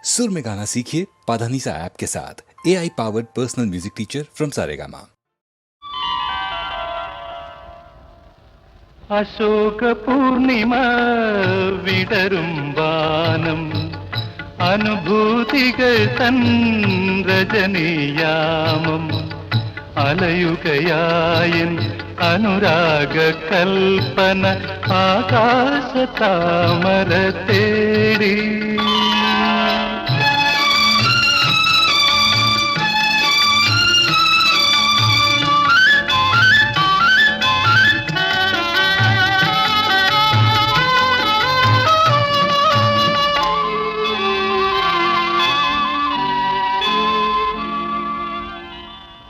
सुर में गाना सीखिए पाधानीसा ऐप के साथ। AI powered personal music teacher from Saregama. അശോക പൂർണിമ വിടരും വാനം അനുഭൂതികൾ തൻ രജനീയാമം അലയുകയായൻ അനുരാഗ കൽപ്പന ആകാശ താമര തേടി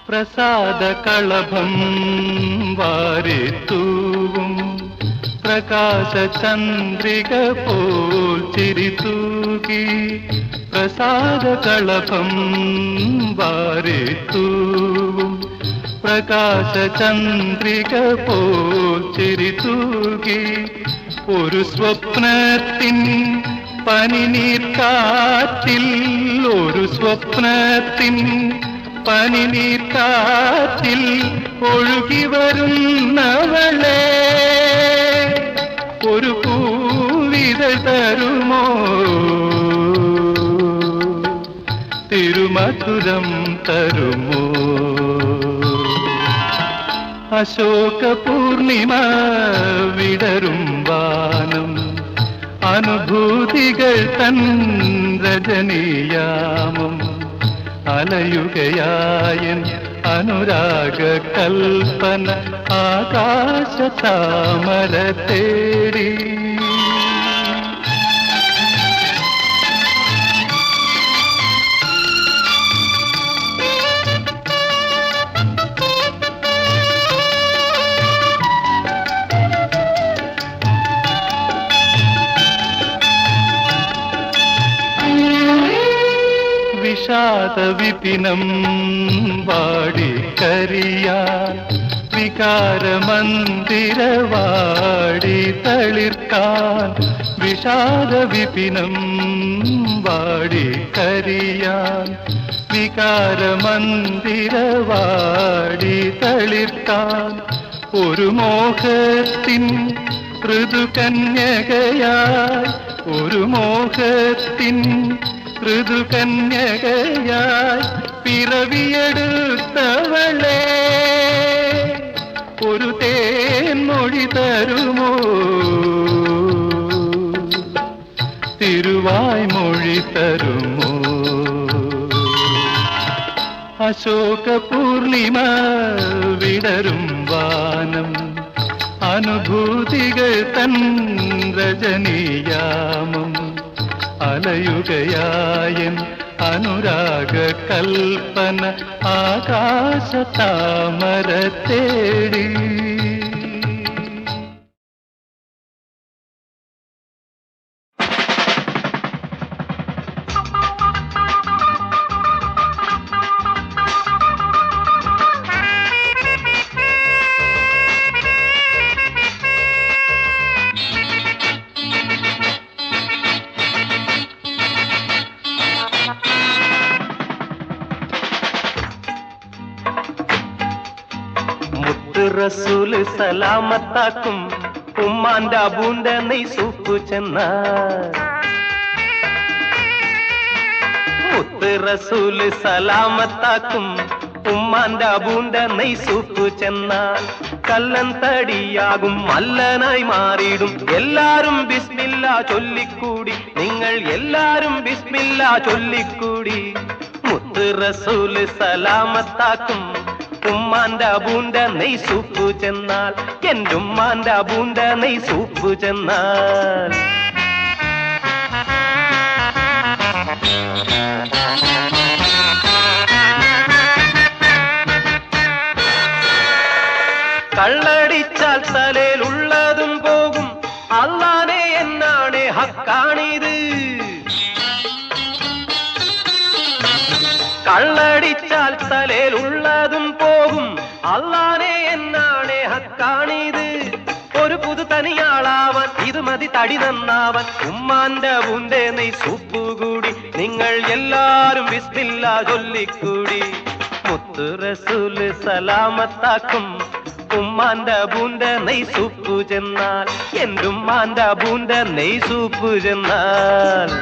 പ്രസാദ കളഭം വാരിത്തൂവും പ്രകാശ ചന്ദ്രിക പോൽ ചിരിതൂകി പ്രസാദ കളഭം വാരിത്തൂവും പ്രകാശ ചന്ദ്രിക പോൽ ചിരിതൂകി ഒരു സ്വപ്നത്തിൻ പനിനീർ കാറ്റിൽ ഒരു സ്വപ്നത്തിൻ പനിനീർ കാറ്റിൽ ഒഴുകി വരുന്നവളെ ഒരു പൂവിതൾ തരുമോ തിരുമധുരം തരുമോ അശോക പൂർണിമ വിടരും വാനം അനുഭൂതികൾ തൻ രജനീയാമം അലയുകയായൻ അനുരാഗ കൽപ്പന ആകാശ താമര തേടി വിഷാദ വിപിനം വാടിക്കരിയാൻ വികാരമന്ദിരവാടി തളിർക്കാൻ വിഷാദ വിപിനം വാടിക്കരിയാൻ വികാരമന്ദിരവാടി തളിർക്കാൻ ഒരു മോഹത്തിൻ ഋതുകന്യകയായി ഒരു മോഹത്തിൻ ഋതുകന്യകയായി പിറവിയെടുത്തവളെ ഒരു തേൻമൊഴി തരുമോ തിരുവായ്മൊഴി തരുമോ അശോക പൂർണിമ വിടരും വാനം അനുഭൂതികൾ തൻ രജനീയാമം അലയുകയായൻ അനുരാഗ കൽപ്പന ആകാശ താമര തേടി റസൂല് സലാമത്താക്കും ഉമ്മാന്റെ അബൂന്റെ നെയ് സൂപ്പ് ചെന്നാൽ മുത്ത് റസൂല് സലാമത്താക്കും ഉമ്മാന്റെ അബൂന്റെ നെയ് സൂപ്പ് ചെന്നാൽ കല്ലൻ തടിയാകും മല്ലനായി മാറിയിടും എല്ലാരും ബിസ്മില്ല ചൊല്ലിക്കൂടി നിങ്ങൾ എല്ലാരും ബിസ്മില്ല ചൊല്ലിക്കൂടി മുത്ത് റസൂല് സലാമത്താക്കും ഉമ്മാന്റെ അബൂന്റെ നെയ് സൂപ്പ് ചെന്നാൽ എന്റെ ഉമ്മാന്റെ അബൂന്റെ നെയ് സൂപ്പ് ചെന്നാൽ കള്ളടിച്ചാൽ തലയിലുള്ളതും പോകും അല്ലാനെ എന്നാണ് ഹക്കാണിത് കള്ളടിച്ചാൽ തലയിലുള്ളതും പോകും അല്ലാനെ എന്നാണ് ഹക്കാണിത് ഒരു പുതു തനിയാളാവൻ ഇത് മതി തടി നന്നാവൻ ഉമ്മാന്റെ അബൂന്റെ നെയ് സൂപ്പ് കൂടി നിങ്ങൾ എല്ലാരും ബിസ്മില്ലാ ചൊല്ലിക്കൂടി. മുത്ത് റസൂല് സലാമത്താക്കും ഉമ്മാന്റെ ബൂന്റെ നെയ് സൂപ്പ് ചെന്നാൽ, എന്റെ ഉമ്മാന്റെ ബൂന്റെ നെയ് സൂപ്പ് ചെന്നാൽ.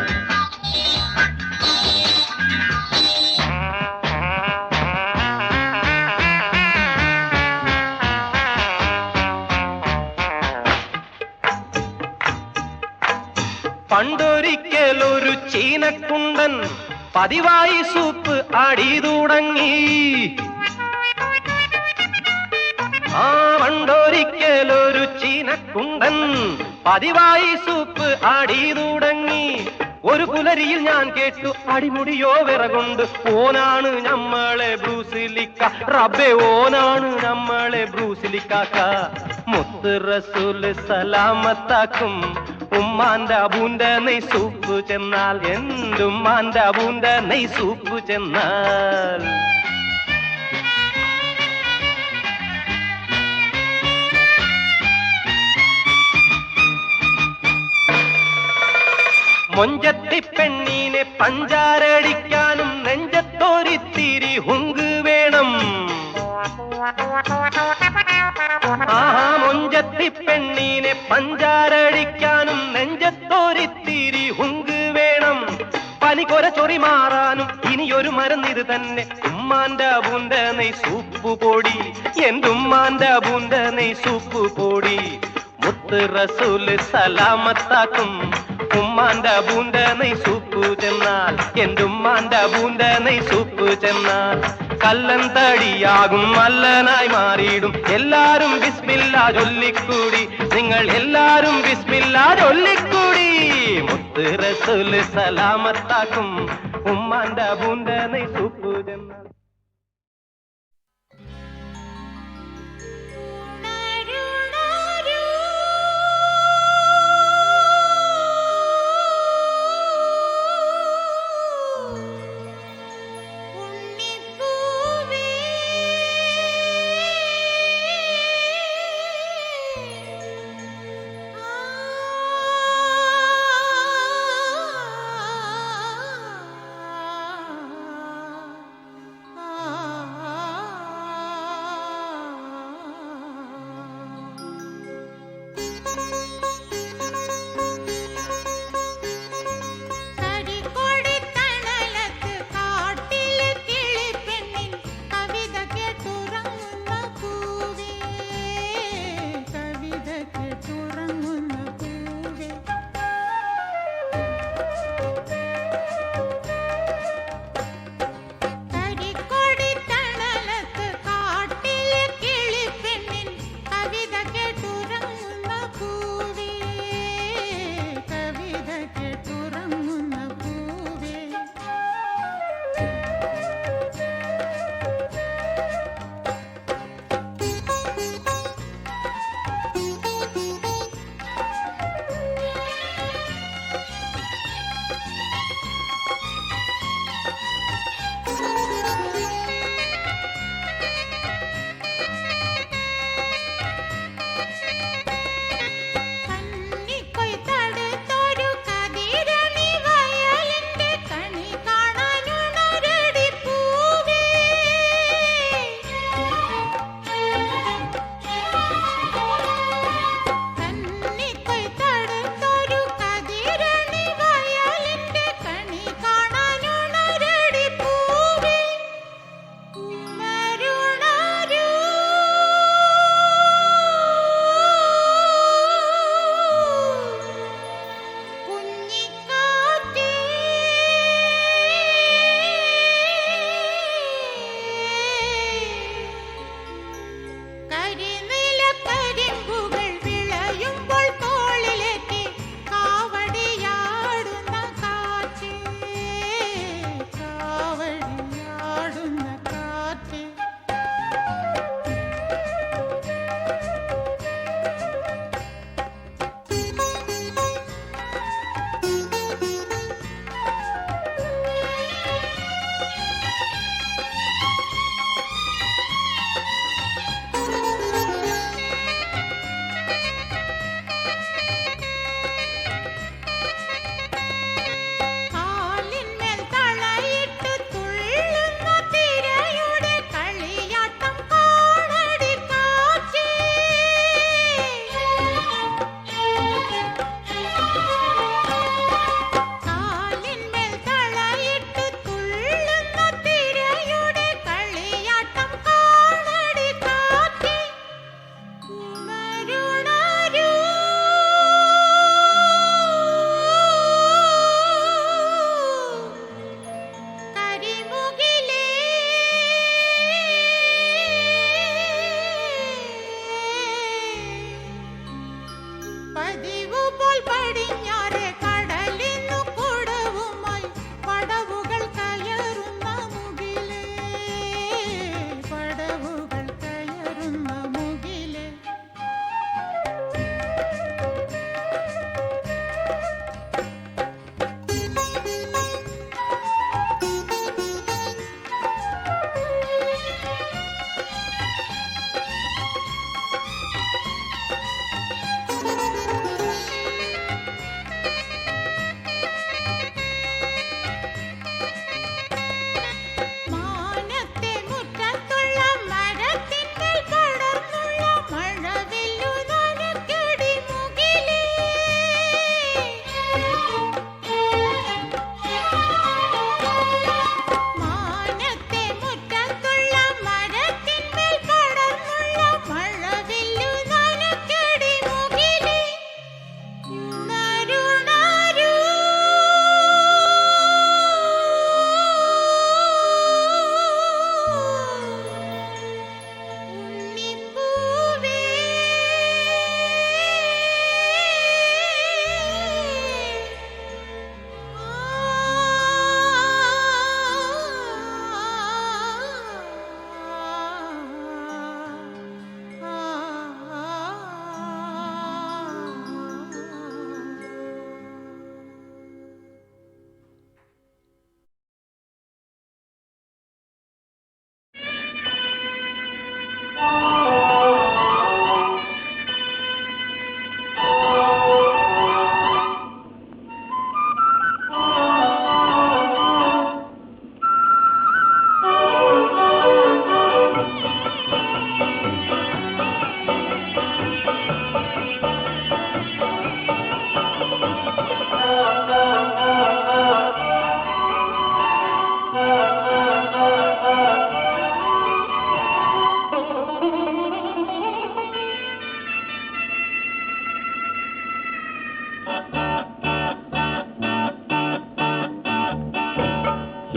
പണ്ടൊരിക്കലൊരു ചീനക്കുണ്ടൻ പതിവായി സൂപ്പ് ആടി തുടങ്ങി. പണ്ടൊരിക്കലൊരു ചീനക്കുണ്ടൻ പതിവായി സൂപ്പ് ആടി തുടങ്ങി. ഒരു പുലരിയിൽ ഞാൻ കേട്ടു അടിമുടിയോ വിറകൊണ്ട്, ഓനാണ് നമ്മളെ ബ്രൂസിലിക്ക, റബ്ബേ ഓനാണ് നമ്മളെ ബ്രൂസിലിക്കാക്ക. മുത്ത് റസൂല് സലാമത്താക്കും ഉമ്മാന്റെ അബൂന്റെ നെയ് സൂപ്പ് ചെന്നാൽ, എന്റെ ഉമ്മാന്റെ അബൂന്റെ നെയ് സൂപ്പ് ചെന്നാൽ. മൊഞ്ചത്തി പെണ്ണീനെ പഞ്ചാരടിക്കാനും നെഞ്ചത്തോരിത്തിരി ഹുങ്ക് വേണം. മൊഞ്ചത്തി പെണ്ണീനെ പഞ്ചാരടിക്കാനും നെഞ്ചത്തോരിത്തിരി ഹുങ്ക് വേണം. പനികൊര ചൊറി മാറാനും ഇനിയൊരു മരുന്നിത് തന്നെ, ഉമ്മാന്റെ അബൂന്റെ നെയ് സൂപ്പ് പൊടി, എന്റെ ഉമ്മാന്റെ അബൂന്റെ നെയ് സൂപ്പ് പൊടി. മുത്ത് റസൂല് സലാമത്താക്കും ഉമ്മാന്റെ അബൂന്റെ നെയ് സൂപ്പ് ചെന്നാൽ, എന്റെ ഉമ്മാന്റെ അബൂന്റെ നെയ് സൂപ്പ് ചെന്നാൽ. കല്ലൻ തടിയാകും മല്ലനായി മാറിയിടും, എല്ലാരും ബിസ്മില്ലാ ചൊല്ലിക്കൂടി. നിങ്ങൾ എല്ലാരും ബിസ്മില്ലാ ചൊല്ലിക്കൂടി. മുത്ത് റസൂല് സലാമത്താക്കും ഉമ്മാന്റെ അബൂന്റെ നെയ് സൂപ്പ് ചെന്നാൽ.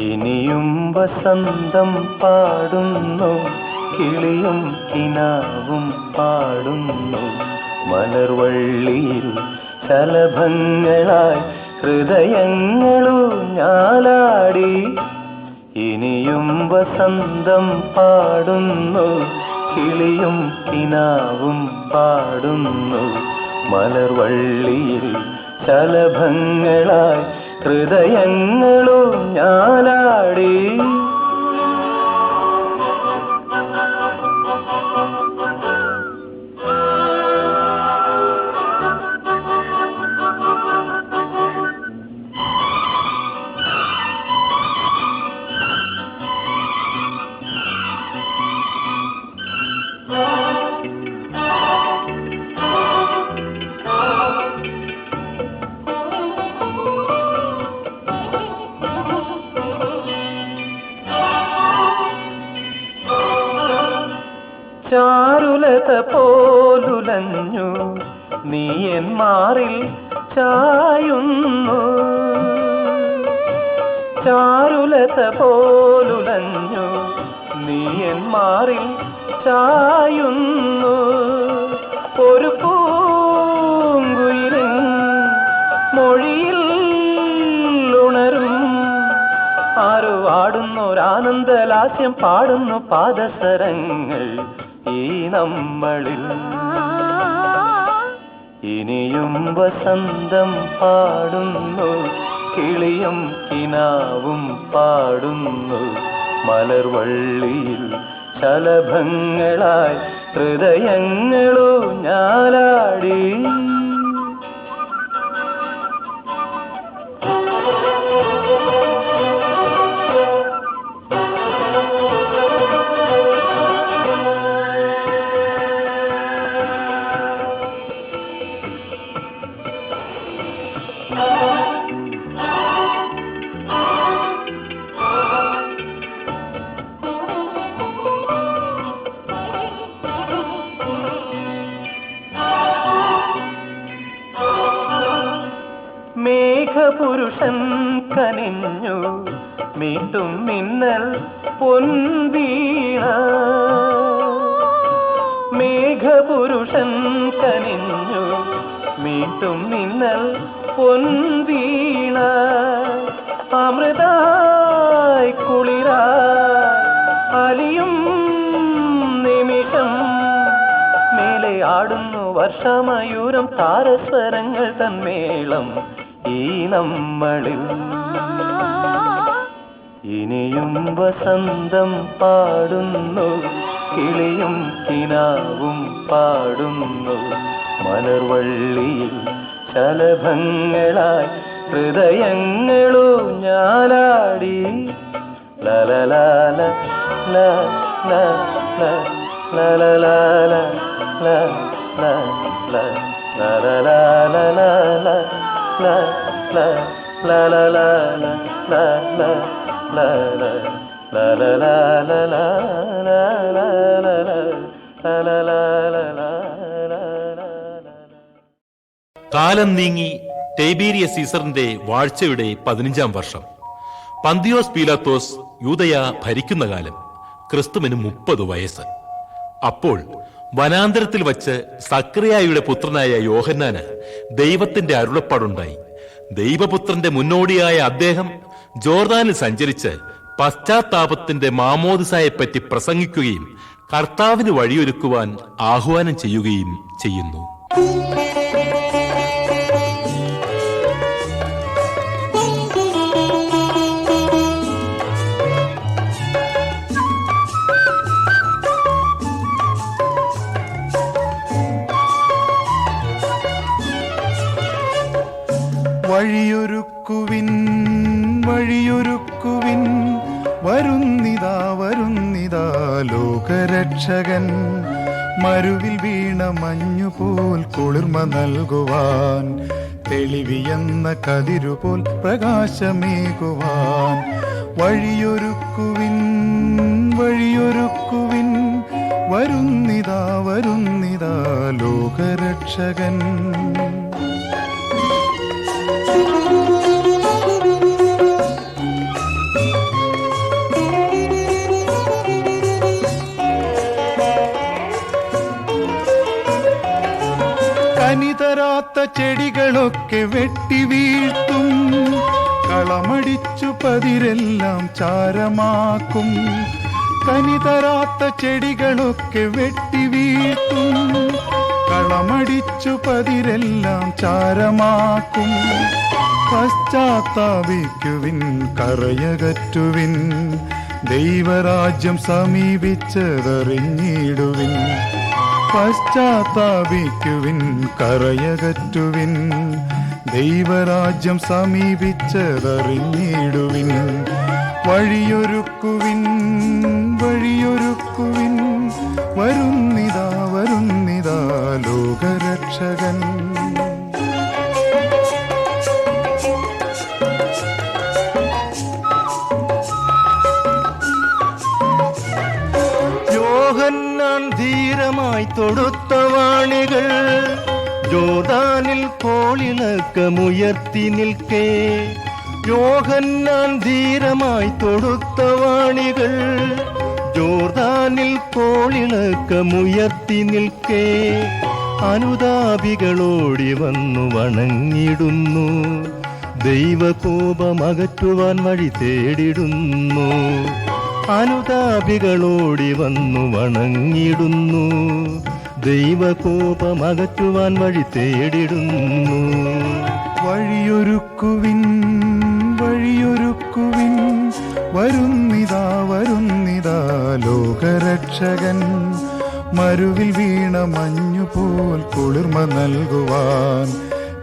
ഇനിയും വസന്തം പാടുന്നു, കിളിയും കിനാവും പാടുന്നു, മലർവള്ളിയിൽ ശലഭങ്ങളായി ഹൃദയങ്ങളൂഞ്ഞാലാടി. ഇനിയും വസന്തം പാടുന്നു, കിളിയും കിനാവും പാടുന്നു, മലർവള്ളിയിൽ ശലഭങ്ങളായി ഹൃദയങ്ങളൂഞ്ഞാലാടി. ചാരുലത പോലുലഞ്ഞു നീ എൻ മാറിൽ ചായുന്നു, ചാരുലത പോലുലഞ്ഞു നീ എൻ മാറിൽ ചായുന്നു, ഒരു പൂങ്കുയിലിൻ മൊഴിയിൽ ഉണരും ആരോ ആടുന്നൊരാനന്ദലാസ്യം പാടുന്നു പാദസരങ്ങൾ ഈ നമ്മളിൽ. ഇനിയും വസന്തം പാടുന്നു, കിളിയും കിനാവും പാടുന്നു, മലർവള്ളിയിൽ ശലഭങ്ങളായി ഹൃദയങ്ങളൂഞ്ഞാലാടി. മേഘപുരുഷൻ കനിഞ്ഞു മീട്ടും മിന്നൽ പൊൻവീണ, മേഘപുരുഷൻ കനിഞ്ഞു മീട്ടും മിന്നൽ പൊൻവീണ, അമൃതായി കുളിരായി അലിയും നിമിഷം മേലെ ആടുന്നു വർഷമയൂരം താരസ്വരങ്ങൾ തന്മേളം ഈ നമ്മളിൽ. ഇനിയും വസന്തം പാടുന്നു, കിളിയും കിനാവും പാടുന്നു, മലർവള്ളിയിൽ ശലഭങ്ങളായി ഹൃദയങ്ങളൂഞ്ഞാലാടി. ലലലാല ല ല ല ലലലാല ല ല ല ലലലാല ല ല ല ലലലാല ല ല ല ല ലലലാല ല ല ലലലാല. കാലം നീങ്ങി ടൈബീരിയസ് സീസറിന്റെ വാഴ്ചയുടെ 15-ാം വർഷം. പന്തിയോസ് പീലാത്തോസ് യൂദയ ഭരിക്കുന്ന കാലം. ക്രിസ്തുവിന് 30 വയസ്സ്. അപ്പോൾ വനാന്തരത്തിൽ വച്ച് സക്രിയായുടെ പുത്രനായ യോഹന്നാന് ദൈവത്തിന്റെ അരുളപ്പാടുണ്ടായി. ദൈവപുത്രന്റെ മുന്നോടിയായ അദ്ദേഹം ജോർദാനിൽ സഞ്ചരിച്ച് പശ്ചാത്താപത്തിന്റെ മാമോദിസായെപ്പറ്റി പ്രസംഗിക്കുകയും കർത്താവിന് വഴിയൊരുക്കുവാൻ ആഹ്വാനം ചെയ്യുകയും ചെയ്യുന്നു. വഴിയൊരുക്കുവിൻ വഴിയൊരുക്കുവിൻ, വരുന്നിതാ വരുന്നിതാ ലോകരക്ഷകൻ, മരുവിൽ വീണ മഞ്ഞുപോൽ കുളിർമ നൽകുവാൻ, തെളിവിയെന്ന കതിരുപോൽ പ്രകാശമേകുവാൻ. വഴിയൊരുക്കുവിൻ വഴിയൊരുക്കുവിൻ, വരുന്നിതാ വരുന്നിതാ ലോകരക്ഷകൻ. തരാത്ത ചെടികളൊക്കെ വെട്ടി വീഴ്ത്തും, കളമടിച്ചു പതിരെല്ലാം ചാരമാക്കും. കനി തരാത്ത ചെടികളൊക്കെ വെട്ടി വീഴ്ത്തും, കളമടിച്ചു പതിരെല്ലാം ചാരമാക്കും. പശ്ചാത്താപിക്കുവിൻ, കറയകറ്റുവിൻ, ദൈവരാജ്യം സമീപിച്ചതറിഞ്ഞിടുവിൻ. പശ്ചാത്താപിക്കുവിൻ, കറയകറ്റുവിൻ, ദൈവരാജ്യം സമീപിച്ചതറിഞ്ഞിടുവിൻ. വഴിയൊരുക്കുവിൻ, വഴിയൊരുക്കുവിൻ, വരുന്നിതാ വരുന്നിതാ ലോകരക്ഷകൻ. യോഹന്നാൻ ധീരമായി തൊടുത്ത വാണികൾ ജോർദാനിൽ കോളിളക്കമുയർത്തി നിൽക്കേ. യോഹന്നാൻ ധീരമായി തൊടുത്ത വാണികൾ ജോർദാനിൽ കോളിളക്കമുയർത്തി നിൽക്കേ. അനുതാപികളോടി വന്നു വണങ്ങിടുന്നു, ദൈവകോപമകറ്റുവാൻ വഴി തേടിടുന്നു. അനുതാപികളോടി വന്നു വണങ്ങിടുന്നു, ദൈവകോപമകറ്റുവാൻ വഴി തേടിടുന്നു. വഴിയൊരുക്കുവിൻ, വഴിയൊരുക്കുവിൻ, വരുന്നിതാ വരുന്നിതാ ലോകരക്ഷകൻ. മരുവിൽ വീണ മഞ്ഞുപോൽ കുളിർമ നൽകുവാൻ,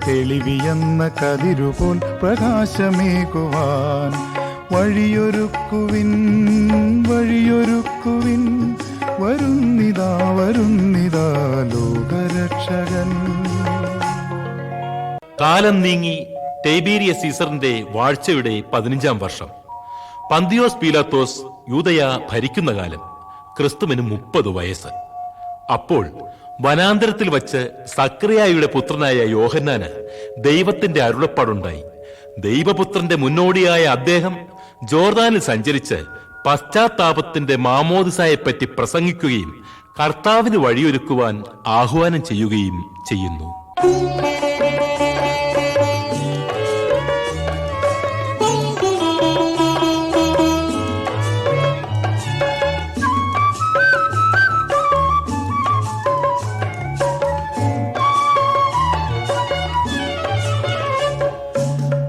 തെളിവിയെന്ന കതിരുപോൽ പ്രകാശമേകുവാൻ. വഴിയൊരുക്കുവിൻ, വഴിയൊരുക്കുവിൻ, വരുന്നിതാ വരുന്നിതാ ലോകരക്ഷകൻ. കാലം നീങ്ങി ടൈബീരിയസ് സീസറിന്റെ വാഴ്ചയുടെ 15-ാം വർഷം. പന്തിയോസ് പീലാത്തോസ് യൂദയ ഭരിക്കുന്ന കാലം. ക്രിസ്തുവിന് 30 വയസ്സ്. അപ്പോൾ വനാന്തരത്തിൽ വച്ച് സക്രിയായുടെ പുത്രനായ യോഹന്നാന് ദൈവത്തിന്റെ അരുളപ്പാടുണ്ടായി. ദൈവപുത്രന്റെ മുന്നോടിയായ അദ്ദേഹം ജോർദാനിൽ സഞ്ചരിച്ച് പശ്ചാത്താപത്തിന്റെ മാമോദിസായെപ്പറ്റി പ്രസംഗിക്കുകയും കർത്താവിന് വഴിയൊരുക്കുവാൻ ആഹ്വാനം ചെയ്യുകയും ചെയ്യുന്നു.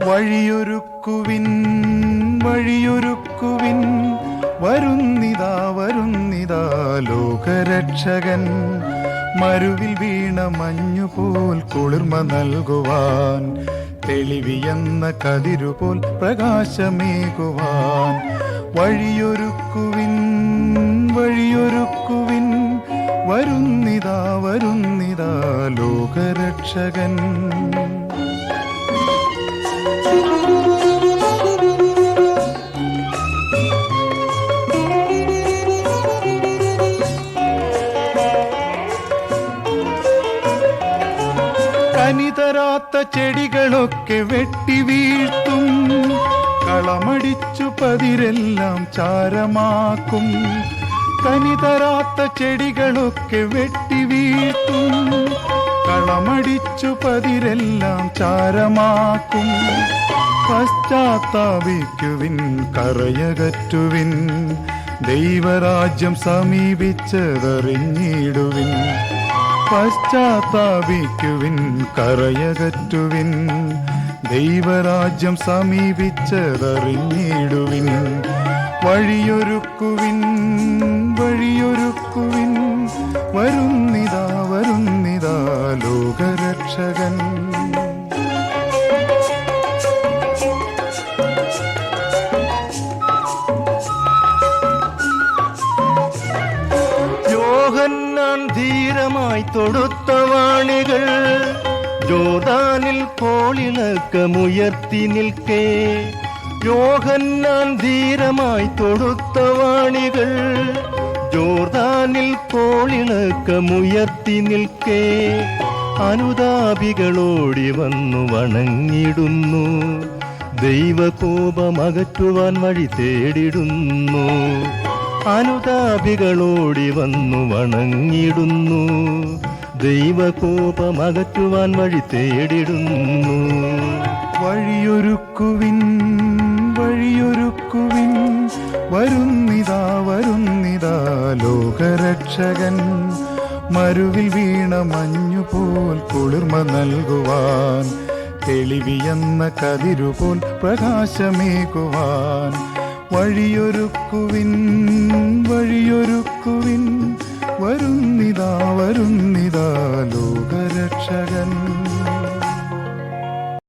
വഴിയൊരുക്കുവിൻ, വഴിയൊരുക്കുവിൻ, വരുന്നിതാ വരുന്നിതാ ലോകരക്ഷകൻ. മരുവിൽ വീണ മഞ്ഞുപോൽ കുളിർമ നൽകുവാൻ, തെളിവിയെന്ന കതിരുപോൽ പ്രകാശമേകുവാൻ. വഴിയൊരുക്കുവിൻ, വഴിയൊരുക്കുവിൻ, വരുന്നിതാ വരുന്നിതാ ലോകരക്ഷകൻ. കനിതരാത്ത ചെടികളൊക്കെ വെട്ടി വീഴ്ത്തും, കളമടിച്ചു പതിരെല്ലാം ചാരമാക്കും. കനിതരാത്ത ചെടികളൊക്കെ വെട്ടി വീഴ്ത്തും, കളമടിച്ചു പതിരെല്ലാം ചാരമാക്കും. പശ്ചാത്താപിക്കുവിൻ, കറയകറ്റുവിൻ, ദൈവരാജ്യം സമീപിച്ചതറിഞ്ഞിടുവിൻ. പശ്ചാത്താപിക്കുവിൻ, കറയകറ്റുവിൻ, ദൈവരാജ്യം സമീപിച്ചതറിഞ്ഞിടുവിൻ. വഴിയൊരുക്കുവിൻ, വഴിയൊരുക്കുവിൻ, വരുന്നിതാ വരുന്നിതാ ലോകരക്ഷകൻ. യോഹന്നാൻ ധീരമായി തൊടുത്ത വാണികൾ ജോർദാനിൽ കോളിളക്കമുയർത്തി നിൽക്കേ. യോഹന്നാൻ ധീരമായി തൊടുത്ത വാണികൾ ജോർദാനിൽ കോളിളക്കമുയർത്തി നിൽക്കേ. അനുതാപികളോടി വന്നു വണങ്ങിടുന്നു, ദൈവകോപമകറ്റുവാൻ വഴി തേടിടുന്നു. അനുതാപികളോടി വന്നു വണങ്ങിടുന്നു, ദൈവകോപമകറ്റുവാൻ വഴി തേടിടുന്നു. വഴിയൊരുക്കുവിൻ വഴിയൊരുക്കുവിൻ, വരുന്നിതാ വരുന്നിതാ ലോകരക്ഷകൻ. മരുവിൽ വീണ മഞ്ഞുപോൽ കുളിർമ നൽകുവാൻ, തെളിവിയെന്ന കതിരുപോൽ പ്രകാശമേകുവാൻ. വഴിയൊരുക്കുവിൻ വഴിയൊരുക്കുവിൻ, വരുന്നിതാ വരുന്നിതാ ലോകരക്ഷകൻ.